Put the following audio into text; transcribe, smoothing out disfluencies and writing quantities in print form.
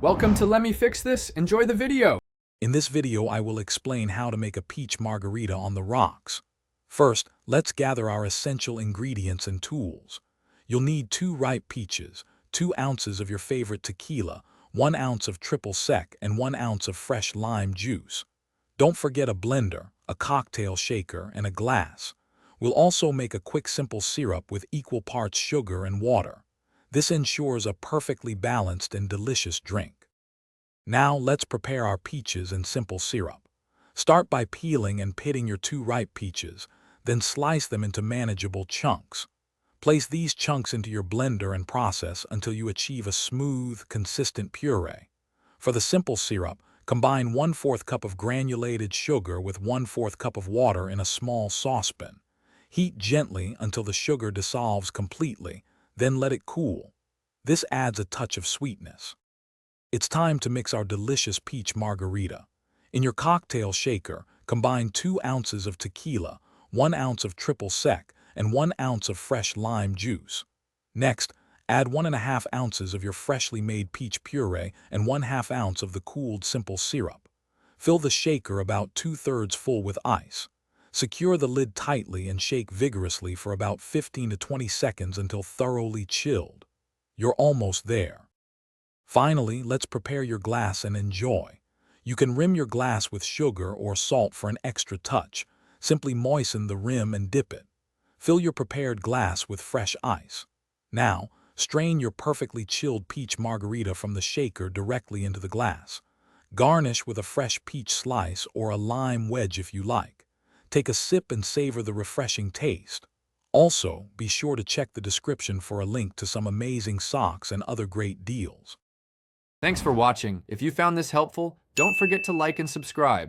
Welcome to Let Me Fix This. Enjoy the video. In this video, I will explain how to make a peach margarita on the rocks. First, let's gather our essential ingredients and tools. You'll need 2 ripe peaches, 2 ounces of your favorite tequila, 1 ounce of triple sec, and 1 ounce of fresh lime juice. Don't forget a blender, a cocktail shaker, and a glass. We'll also make a quick simple syrup with equal parts sugar and water. This ensures a perfectly balanced and delicious drink. Now let's prepare our peaches and simple syrup. Start by peeling and pitting your 2 ripe peaches, then slice them into manageable chunks. Place these chunks into your blender and process until you achieve a smooth, consistent puree. For the simple syrup, combine 1/4 cup of granulated sugar with 1/4 cup of water in a small saucepan. Heat gently until the sugar dissolves completely, then let it cool. This adds a touch of sweetness. It's time to mix our delicious peach margarita. In your cocktail shaker, combine 2 ounces of tequila, 1 ounce of triple sec, and 1 ounce of fresh lime juice. Next, add 1½ ounces of your freshly made peach puree and 1/2 ounce of the cooled simple syrup. Fill the shaker about 2/3 full with ice. Secure the lid tightly and shake vigorously for about 15 to 20 seconds until thoroughly chilled. You're almost there. Finally, let's prepare your glass and enjoy. You can rim your glass with sugar or salt for an extra touch. Simply moisten the rim and dip it. Fill your prepared glass with fresh ice. Now, strain your perfectly chilled peach margarita from the shaker directly into the glass. Garnish with a fresh peach slice or a lime wedge if you like. Take a sip and savor the refreshing taste. Also, be sure to check the description for a link to some amazing socks and other great deals. Thanks for watching. If you found this helpful, don't forget to like and subscribe.